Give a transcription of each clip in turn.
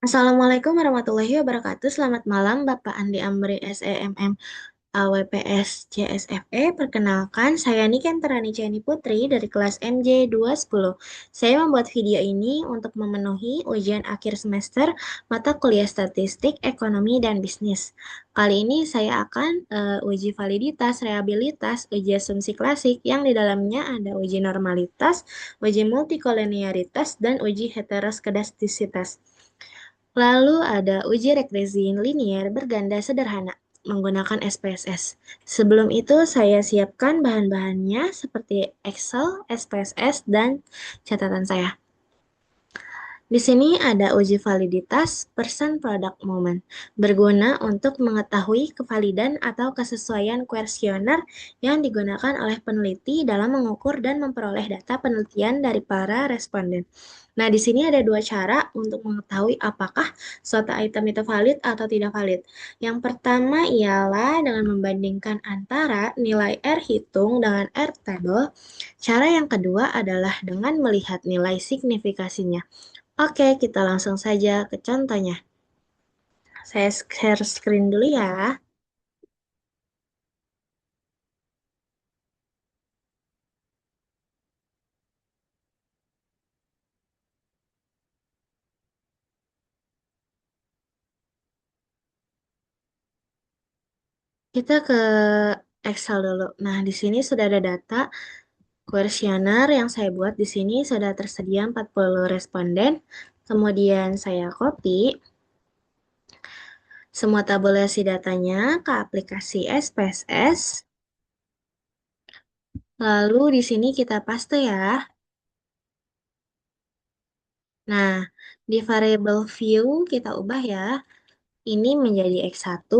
Assalamualaikum warahmatullahi wabarakatuh. Selamat malam, Bapak Andi Amri SEMM AWPS CSFE. Perkenalkan, saya Niken Terani Chani Putri dari kelas MJ210. Saya membuat video ini untuk memenuhi ujian akhir semester mata kuliah Statistik, Ekonomi, dan Bisnis. Kali ini saya akan uji validitas, reliabilitas, uji asumsi klasik yang di dalamnya ada uji normalitas, uji multikolenialitas, dan uji heteroskedastisitas. Lalu ada uji regresi linier berganda sederhana menggunakan SPSS. Sebelum itu saya siapkan bahan-bahannya seperti Excel, SPSS, dan catatan saya. Di sini ada uji validitas person product moment, berguna untuk mengetahui kevalidan atau kesesuaian kuesioner yang digunakan oleh peneliti dalam mengukur dan memperoleh data penelitian dari para responden. Nah, di sini ada dua cara untuk mengetahui apakah suatu item itu valid atau tidak valid. Yang pertama ialah dengan membandingkan antara nilai R hitung dengan R table. Cara yang kedua adalah dengan melihat nilai signifikasinya. Oke, kita langsung saja ke contohnya. Saya share screen dulu ya. Kita ke Excel dulu. Nah, di sini sudah ada data kuesioner yang saya buat. Di sini sudah tersedia 40 responden. Kemudian saya copy semua tabulasi datanya ke aplikasi SPSS. Lalu di sini kita paste ya. Nah, di variable view kita ubah ya. Ini menjadi X1,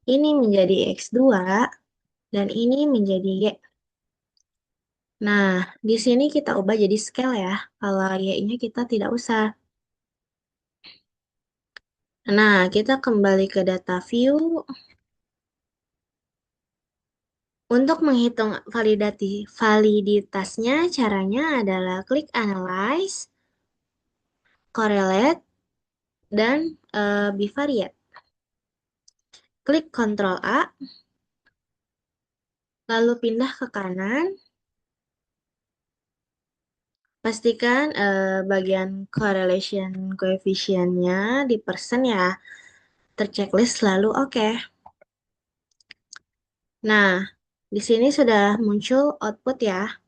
ini menjadi X2, dan ini menjadi Y. Nah, di sini kita ubah jadi scale ya. Kalau Y-nya kita tidak usah. Nah, kita kembali ke data view. Untuk menghitung validitasnya, caranya adalah klik Analyze, Correlate, dan Bivariate. Klik Ctrl A, lalu pindah ke kanan. Pastikan bagian correlation coefficient-nya di persen ya. Terchecklist lalu oke. Nah, di sini sudah muncul output ya.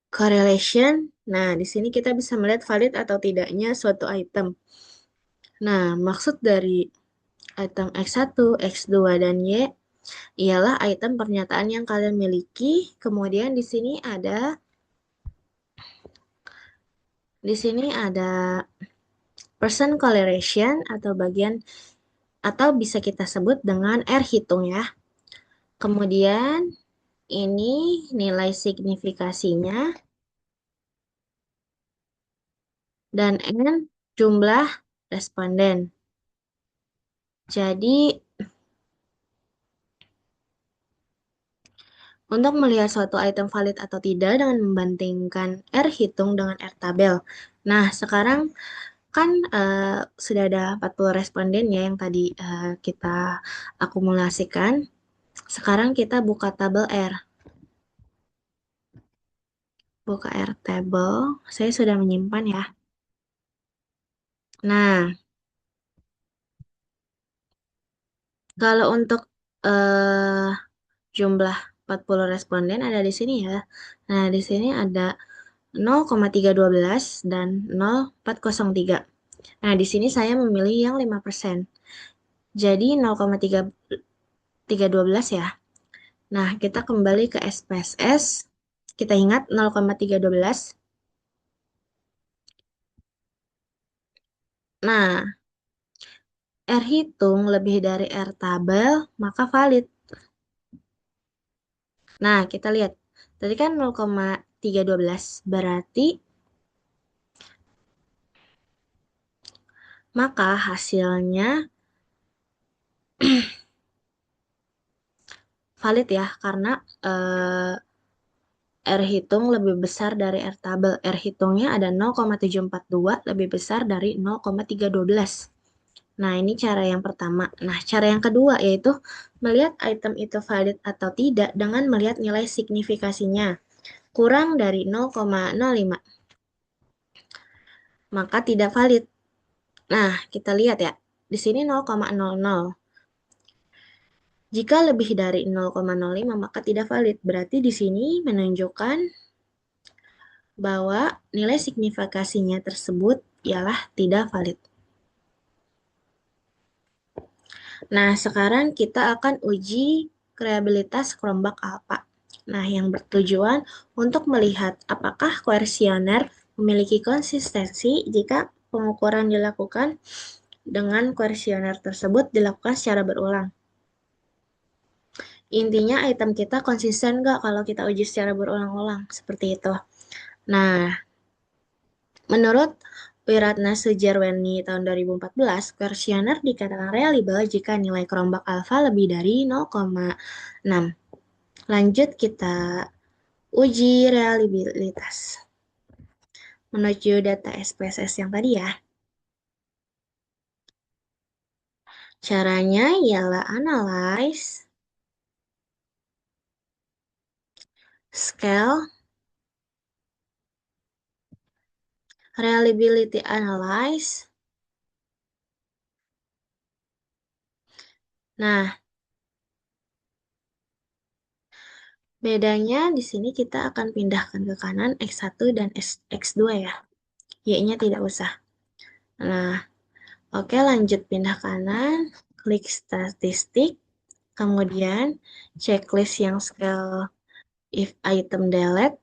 Correlation. Nah, di sini kita bisa melihat valid atau tidaknya suatu item. Nah, maksud dari item X1, X2, dan Y ialah item pernyataan yang kalian miliki. Kemudian di sini ada person correlation atau bagian atau bisa kita sebut dengan R hitung ya. Kemudian ini nilai signifikasinya dan N jumlah responden. Jadi untuk melihat suatu item valid atau tidak dengan membandingkan R hitung dengan R tabel. Nah, sekarang kan sudah ada 40 responden ya yang tadi kita akumulasikan. Sekarang kita buka tabel R. Buka R table. Saya sudah menyimpan ya. Nah, kalau untuk eh, jumlah 40 responden ada di sini ya. Nah, di sini ada 0,312 dan 0,403. Nah, di sini saya memilih yang 5%. Jadi 0,312 ya. Nah, kita kembali ke SPSS. Kita ingat 0,312. Nah, R hitung lebih dari R tabel, maka valid. Nah, kita lihat. Tadi kan 0,312. Berarti maka hasilnya valid ya karena R hitung lebih besar dari R tabel. R hitungnya ada 0,742 lebih besar dari 0,312. Nah, ini cara yang pertama. Nah, cara yang kedua yaitu melihat item itu valid atau tidak dengan melihat nilai signifikasinya kurang dari 0,05, maka tidak valid. Nah, kita lihat ya. Di sini 0,00. Jika lebih dari 0,05 maka tidak valid. Berarti di sini menunjukkan bahwa nilai signifikasinya tersebut ialah tidak valid. Nah, sekarang kita akan uji reliabilitas kerombak alfa. Nah, yang bertujuan untuk melihat apakah kuesioner memiliki konsistensi jika pengukuran dilakukan dengan kuesioner tersebut dilakukan secara berulang. Intinya item kita konsisten nggak kalau kita uji secara berulang-ulang, seperti itu. Nah, menurut Wiratna Sujarweni tahun 2014, kuesioner dikatakan reliable jika nilai kerombak alfa lebih dari 0,6. Lanjut kita uji reliabilitas menuju data SPSS yang tadi ya. Caranya ialah analyze, scale, reliability analyze. Nah, bedanya di sini kita akan pindahkan ke kanan X1 dan X2 ya. Y-nya tidak usah. Nah, oke lanjut pindah kanan, klik statistik, kemudian checklist yang scale if item delete,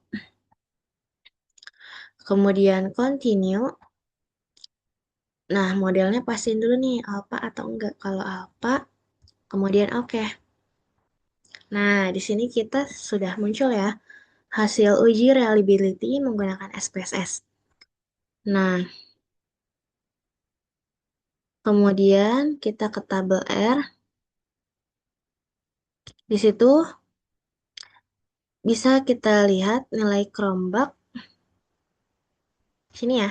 kemudian continue. Nah, modelnya pastiin dulu nih, alpha atau enggak. Kalau alpha, kemudian oke. Nah, di sini kita sudah muncul ya, hasil uji reliability menggunakan SPSS. Nah, kemudian kita ke tabel R. Di situ bisa kita lihat nilai kerombak. Sini ya,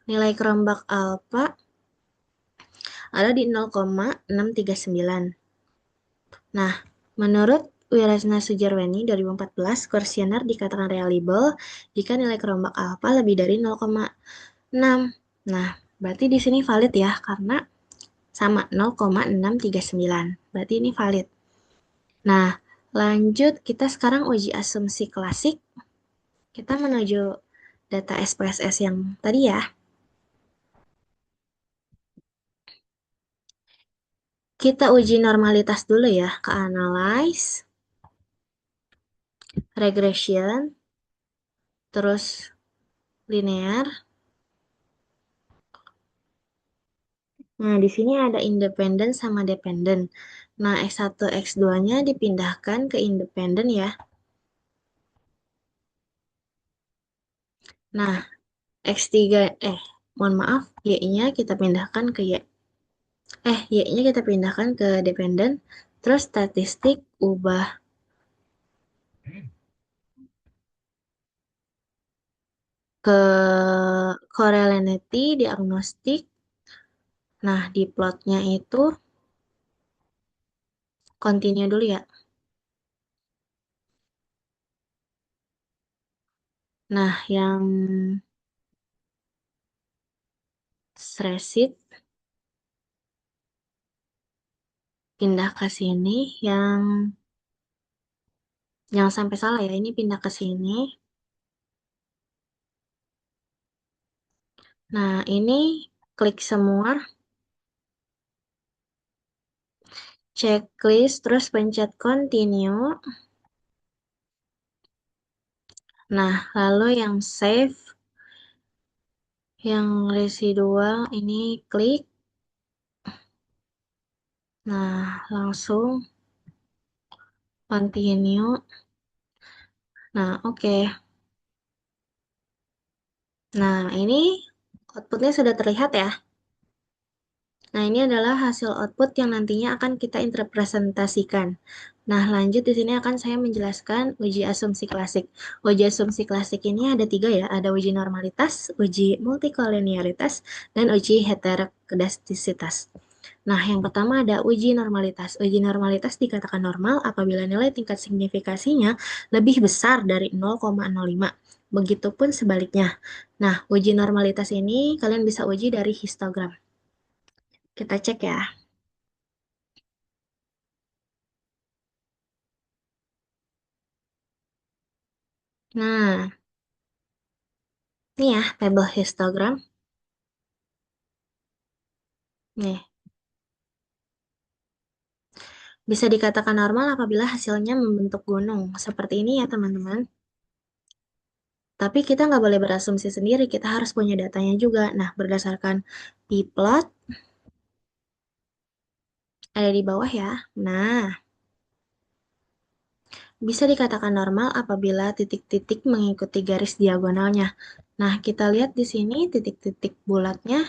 nilai kerombak alpha ada di 0,639. Nah, menurut Wiratna Sujarweni 2014, kuesioner dikatakan reliable jika nilai kerombak alfa lebih dari 0,6. Nah, berarti di sini valid ya, karena sama 0,639. Berarti ini valid. Nah, lanjut kita sekarang uji asumsi klasik. Kita menuju data SPSS yang tadi ya. Kita uji normalitas dulu ya, ke analyze, regression, terus linear. Nah, di sini ada independen sama dependen. Nah, X1, X2-nya dipindahkan ke independen ya. Nah, X3, mohon maaf, Y-nya kita pindahkan ke Y. Y-nya kita pindahkan ke dependen. Terus statistik ubah ke correlationality diagnostik. Nah, di plotnya itu continue dulu ya. Nah, yang Sresit pindah ke sini, yang sampai salah ya, ini pindah ke sini. Nah, ini klik semua, checklist, terus pencet continue. Nah, lalu yang save, yang residual ini klik. Nah, langsung continue. Nah, oke. Nah, ini outputnya sudah terlihat ya. Nah, ini adalah hasil output yang nantinya akan kita interpretasikan. Nah, lanjut di sini akan saya menjelaskan uji asumsi klasik. Uji asumsi klasik ini ada tiga ya, ada uji normalitas, uji multikolinearitas, dan uji heterokedastisitas. Nah, yang pertama ada uji normalitas. Uji normalitas dikatakan normal apabila nilai tingkat signifikasinya lebih besar dari 0,05. Begitupun sebaliknya. Nah, uji normalitas ini kalian bisa uji dari histogram. Kita cek ya. Nah, ini ya tabel histogram. Nih, bisa dikatakan normal apabila hasilnya membentuk gunung. Seperti ini ya teman-teman. Tapi kita nggak boleh berasumsi sendiri, kita harus punya datanya juga. Nah, berdasarkan p-plot, ada di bawah ya. Nah, bisa dikatakan normal apabila titik-titik mengikuti garis diagonalnya. Nah, kita lihat di sini titik-titik bulatnya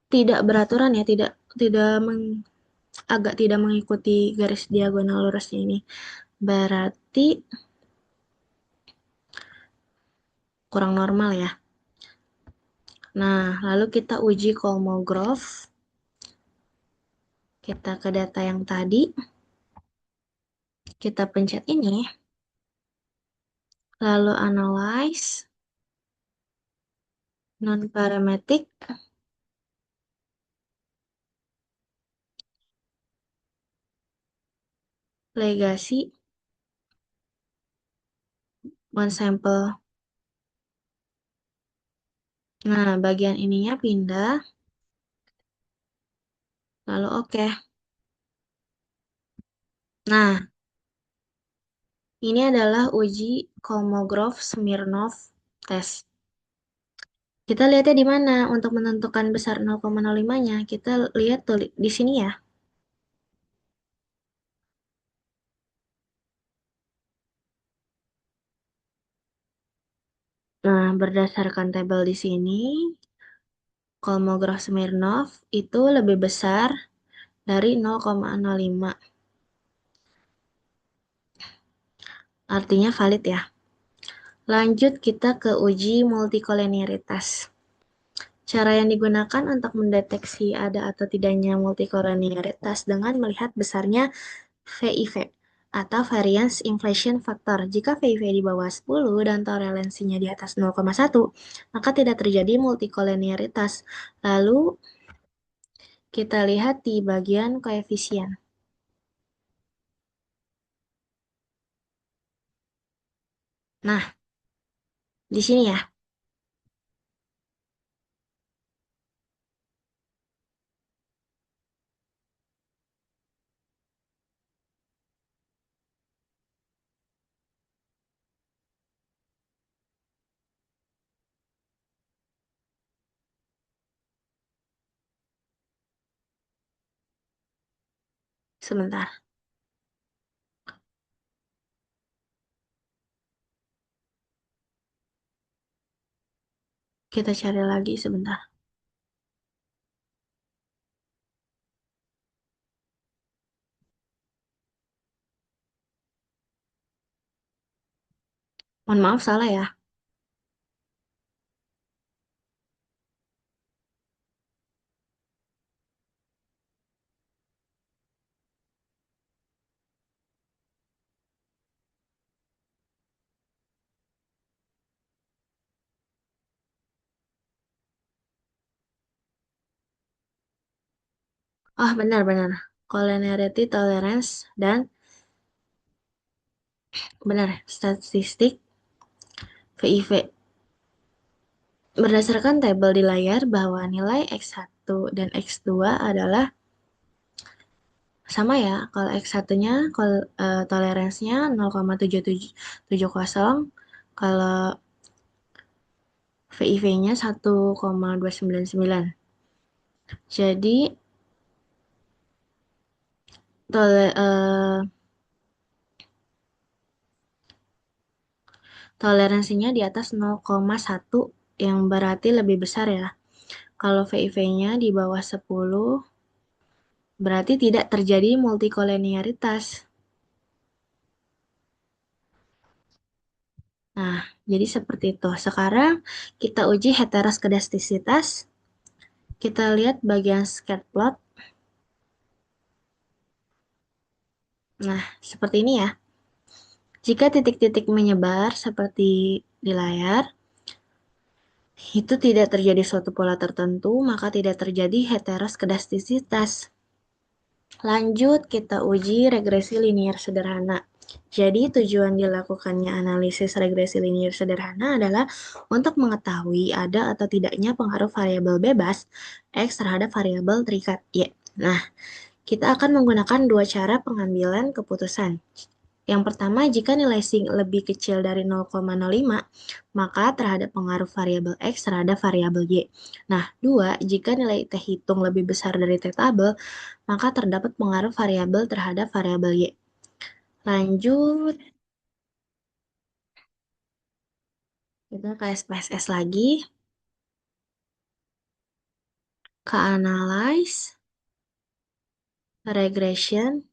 tidak beraturan ya, tidak tidak agak tidak mengikuti garis diagonal lurusnya ini. Berarti kurang normal ya. Nah, lalu kita uji Kolmogorov. Kita ke data yang tadi, kita pencet ini, lalu analyze, non-parametric, legasi, one sample. Nah, bagian ininya pindah, lalu oke. Nah, ini adalah uji Kolmogorov-Smirnov test. Kita lihatnya di mana untuk menentukan besar 0,05-nya. Kita lihat tuh di sini ya. Nah, berdasarkan tabel di sini, Kolmogorov-Smirnov itu lebih besar dari 0,05. Artinya valid ya. Lanjut kita ke uji multikolinearitas. Cara yang digunakan untuk mendeteksi ada atau tidaknya multikolinearitas dengan melihat besarnya VIV atau Variance Inflation Factor. Jika VIV di bawah 10 dan toleransinya di atas 0,1, maka tidak terjadi multikolinearitas. Lalu kita lihat di bagian koefisien. Nah, di sini ya. Sebentar, kita cari lagi sebentar. Mohon maaf salah ya. Oh, benar-benar. Collinearity tolerance dan benar statistik VIV. Berdasarkan tabel di layar bahwa nilai X1 dan X2 adalah sama ya. Kalau X1-nya toleransinya 0,7770, kalau VIV-nya 1,299. Jadi tole, eh, toleransinya di atas 0,1 yang berarti lebih besar ya. Kalau VIV-nya di bawah 10 Berarti tidak terjadi multikolinearitas. Nah, jadi seperti itu. Sekarang kita uji heteroskedastisitas. Kita lihat bagian scatter plot. Nah, seperti ini ya. Jika titik-titik menyebar seperti di layar, itu tidak terjadi suatu pola tertentu, maka tidak terjadi heteroskedastisitas. Lanjut, kita uji regresi linier sederhana. Jadi, tujuan dilakukannya analisis regresi linier sederhana adalah untuk mengetahui ada atau tidaknya pengaruh variabel bebas X terhadap variabel terikat Y. Nah, kita akan menggunakan dua cara pengambilan keputusan. Yang pertama, jika nilai sin lebih kecil dari 0,05, maka terhadap pengaruh variabel X terhadap variabel Y. Nah, dua, jika nilai T hitung lebih besar dari T tabel, maka terdapat pengaruh variabel terhadap variabel Y. Lanjut, kita ke SPSS lagi, ke analyze, regression,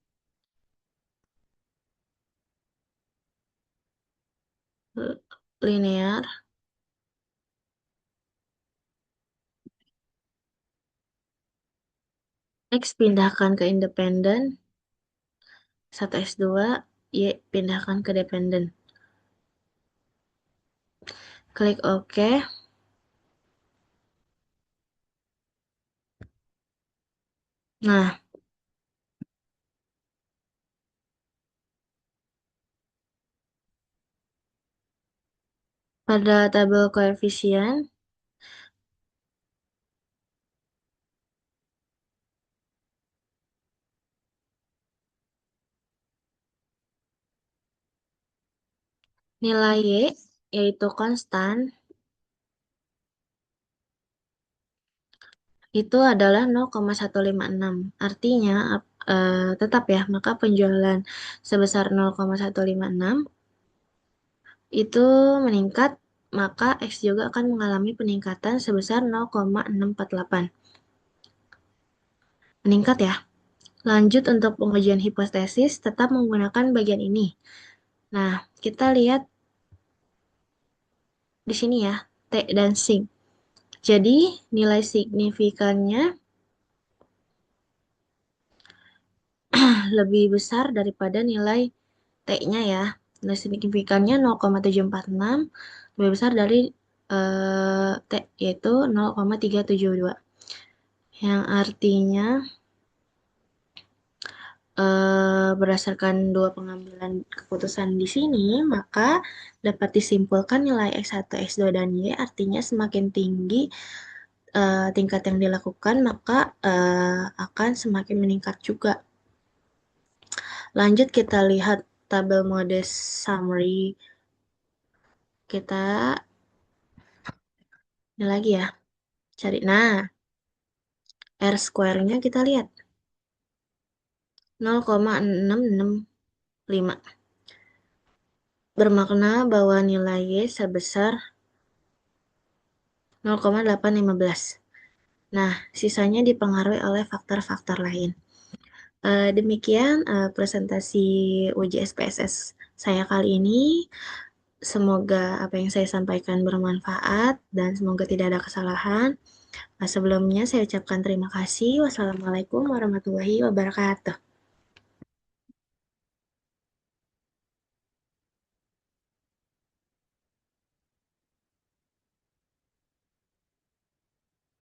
linear, X pindahkan ke independen, 1S2, Y pindahkan ke dependen. Klik OK. Nah, pada tabel koefisien, nilai Y, yaitu konstan, itu adalah 0,156. Artinya, tetap ya, maka penjualan sebesar 0,156 itu meningkat, maka X juga akan mengalami peningkatan sebesar 0,648. Meningkat ya. Lanjut untuk pengujian hipotesis, tetap menggunakan bagian ini. Nah, kita lihat di sini ya, T dan sin. Jadi, nilai signifikannya lebih besar daripada nilai T-nya ya. Nilai signifikannya 0,746 lebih besar dari T, yaitu 0,372. Yang artinya berdasarkan dua pengambilan keputusan di sini, maka dapat disimpulkan nilai X1, X2, dan Y artinya semakin tinggi tingkat yang dilakukan, maka akan semakin meningkat juga. Lanjut kita lihat tabel mode summary. Kita ini lagi ya, cari. Nah, R square-nya kita lihat 0,665. Bermakna bahwa nilai Y sebesar 0,815. Nah, sisanya dipengaruhi oleh faktor-faktor lain. Demikian presentasi uji SPSS saya kali ini. Semoga apa yang saya sampaikan bermanfaat dan semoga tidak ada kesalahan. Sebelumnya saya ucapkan terima kasih. Wassalamualaikum warahmatullahi wabarakatuh.